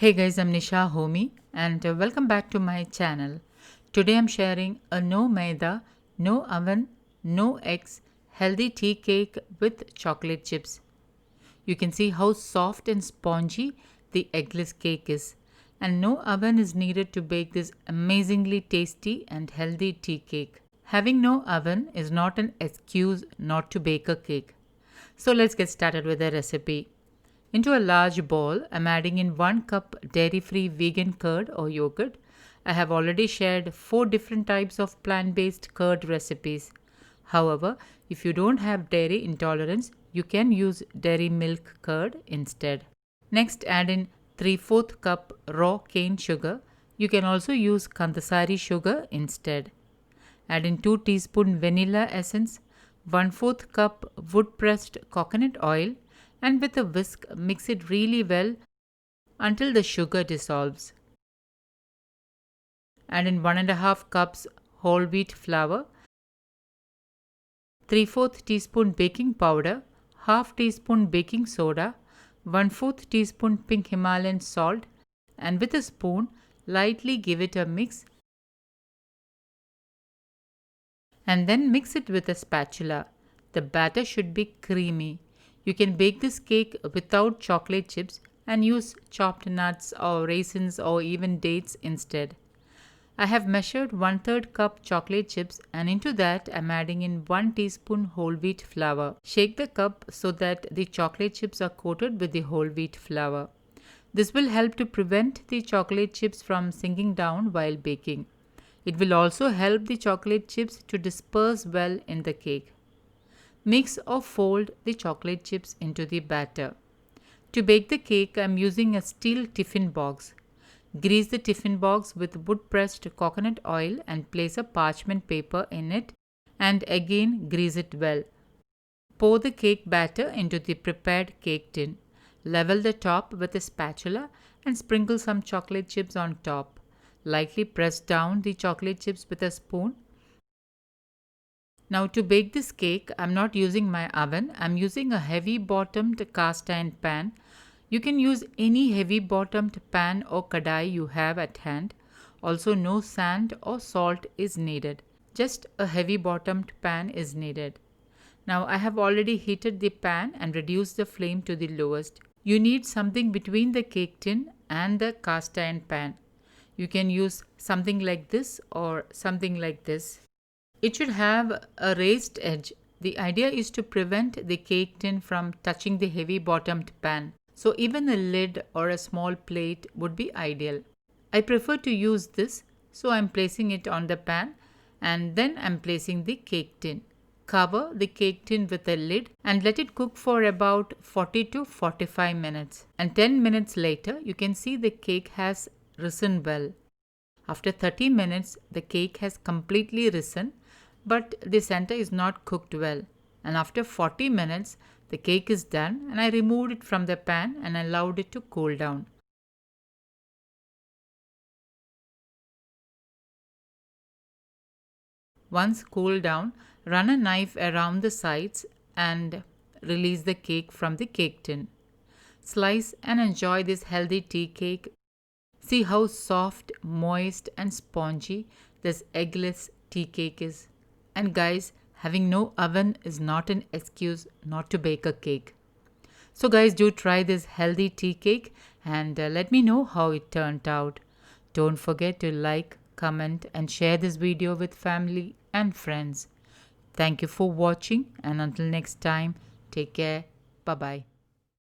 Hey guys, I'm Nisa Homey and welcome back to my channel. Today I'm sharing a no maida, no oven, no eggs, healthy tea cake with chocolate chips. You can see how soft and spongy the eggless cake is, and no oven is needed to bake this amazingly tasty and healthy tea cake. Having no oven is not an excuse not to bake a cake. So let's get started with the recipe. Into a large bowl, I'm adding in 1 cup dairy-free vegan curd or yogurt. I have already shared 4 different types of plant-based curd recipes. However, if you don't have dairy intolerance, you can use dairy milk curd instead. Next, add in 3/4 cup raw cane sugar. You can also use khandsari sugar instead. Add in 2 teaspoon vanilla essence, 1/4 cup wood-pressed coconut oil, and with a whisk mix it really well until the sugar dissolves. Add in 1.5 cups whole wheat flour, 3/4 teaspoon baking powder, half teaspoon baking soda, 1/4 teaspoon pink Himalayan salt, and with a spoon lightly give it a mix and then mix it with a spatula. The batter should be creamy. You can bake this cake without chocolate chips and use chopped nuts or raisins or even dates instead. I have measured 1/3 cup chocolate chips, and into that I am adding in 1 teaspoon whole wheat flour. Shake the cup so that the chocolate chips are coated with the whole wheat flour. This will help to prevent the chocolate chips from sinking down while baking. It will also help the chocolate chips to disperse well in the cake. Mix or fold the chocolate chips into the batter. To bake the cake, I am using a steel tiffin box. Grease the tiffin box with wood-pressed coconut oil and place a parchment paper in it and again grease it well. Pour the cake batter into the prepared cake tin. Level the top with a spatula and sprinkle some chocolate chips on top. Lightly press down the chocolate chips with a spoon. Now to bake this cake, I'm not using my oven. I'm using a heavy bottomed cast iron pan. You can use any heavy bottomed pan or kadai you have at hand. Also, no sand or salt is needed. Just a heavy bottomed pan is needed. Now I have already heated the pan and reduced the flame to the lowest. You need something between the cake tin and the cast iron pan. You can use something like this or something like this. It should have a raised edge. The idea is to prevent the cake tin from touching the heavy bottomed pan. So even a lid or a small plate would be ideal. I prefer to use this, so I'm placing it on the pan and then I'm placing the cake tin. Cover the cake tin with a lid and let it cook for about 40 to 45 minutes. And 10 minutes later, you can see the cake has risen well. After 30 minutes, the cake has completely risen, but the center is not cooked well. And after 40 minutes, the cake is done and I removed it from the pan and allowed it to cool down. Once cooled down, run a knife around the sides and release the cake from the cake tin. Slice and enjoy this healthy tea cake. See how soft, moist and spongy this eggless tea cake is. And guys, having no oven is not an excuse not to bake a cake. So guys, do try this healthy tea cake and let me know how it turned out. Don't forget to like, comment and share this video with family and friends. Thank you for watching, and until next time, take care. Bye-bye.